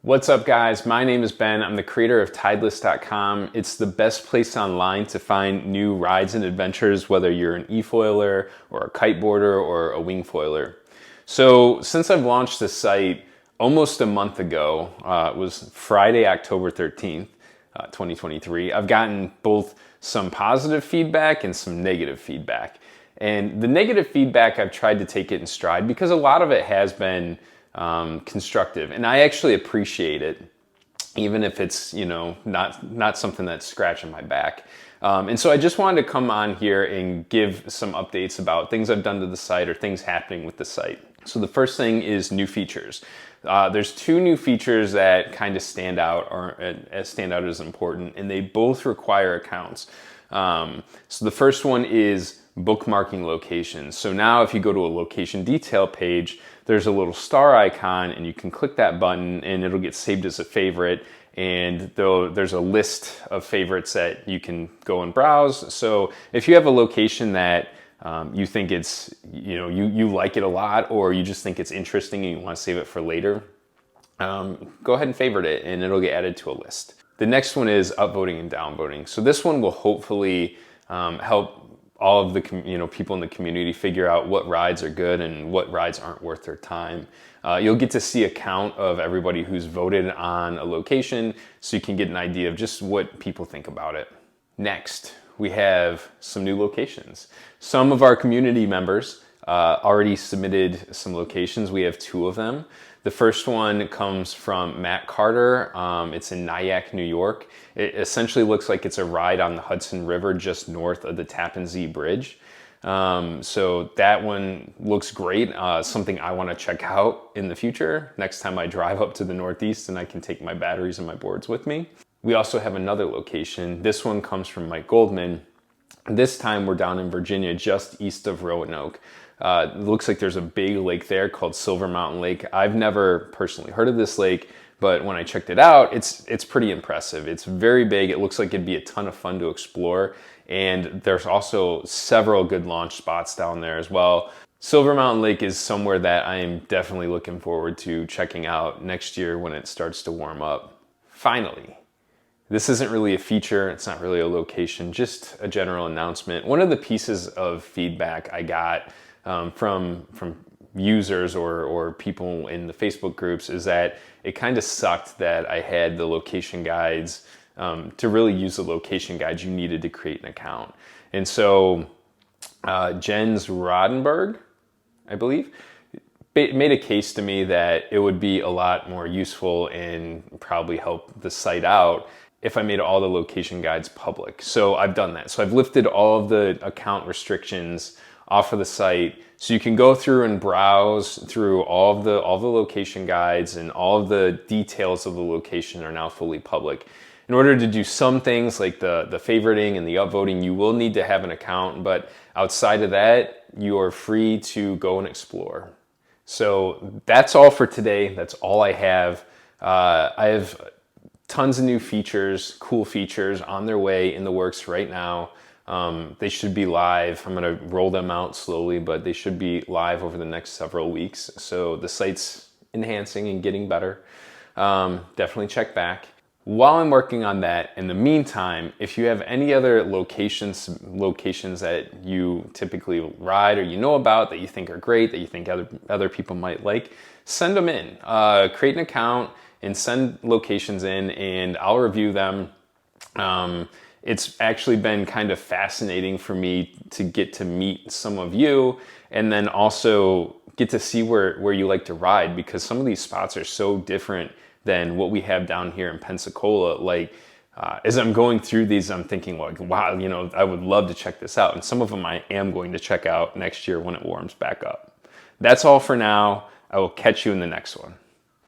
What's up, guys? My name is Ben. I'm the creator of Tideless.com. It's the best place online to find new rides and adventures, whether you're an e-foiler or a kiteboarder or a wing foiler. So since I've launched this site almost a month ago, it was Friday, October 13th, 2023, I've gotten both some positive feedback and some negative feedback. And the negative feedback, I've tried to take it in stride because a lot of it has been constructive, and I actually appreciate it, even if it's not something that's scratching my back. And so I just wanted to come on here and give some updates about things I've done to the site or things happening with the site. So the first thing is new features. There's two new features that kind of stand out as important, and they both require accounts. So the first one is bookmarking locations. So now if you go to a location detail page, there's a little star icon and you can click that button and it'll get saved as a favorite. And there's a list of favorites that you can go and browse. So if you have a location that you think it's, you like it a lot, or you just think it's interesting and you want to save it for later, go ahead and favorite it and it'll get added to a list. The next one is upvoting and downvoting. So this one will hopefully help all of the people in the community figure out what rides are good and what rides aren't worth their time. You'll get to see a count of everybody who's voted on a location, so you can get an idea of just what people think about it. Next, we have some new locations. Some of our community members already submitted some locations. We have two of them. The first one comes from Matt Carter. It's in Nyack, New York. It essentially looks like it's a ride on the Hudson River just north of the Tappan Zee Bridge. So that one looks great. Something I want to check out in the future next time I drive up to the Northeast and I can take my batteries and my boards with me. We also have another location. This one comes from Mike Goldman. This time we're down in Virginia, just east of Roanoke. It looks like there's a big lake there called Silver Mountain Lake. I've never personally heard of this lake, but when I checked it out, it's pretty impressive. It's very big. It looks like it'd be a ton of fun to explore. And there's also several good launch spots down there as well. Silver Mountain Lake is somewhere that I am definitely looking forward to checking out next year when it starts to warm up. Finally, this isn't really a feature, it's not really a location, just a general announcement. One of the pieces of feedback I got from users or people in the Facebook groups is that it kind of sucked that I had the location guides. To really use the location guides, you needed to create an account. And so Jens Rodenberg, I believe, made a case to me that it would be a lot more useful and probably help the site out if I made all the location guides public. So I've done that. So I've lifted all of the account restrictions off of the site, so you can go through and browse through all the location guides, and all of the details of the location are now fully public. In order to do some things like the favoriting and the upvoting, you will need to have an account, but outside of that, you are free to go and explore. So that's all for today. That's all I have. I have tons of new features, cool features on their way, in the works right now. They should be live. I'm going to roll them out slowly, but they should be live over the next several weeks. So the site's enhancing and getting better. Definitely check back. While I'm working on that, in the meantime, if you have any other locations that you typically ride or you know about that you think are great, that you think other people might like, send them in. Create an account and send locations in, and I'll review them. It's actually been kind of fascinating for me to get to meet some of you, and then also get to see where you like to ride, because some of these spots are so different than what we have down here in Pensacola. Like, as I'm going through these, I'm thinking, like, wow, I would love to check this out. And some of them I am going to check out next year when it warms back up. That's all for now. I will catch you in the next one.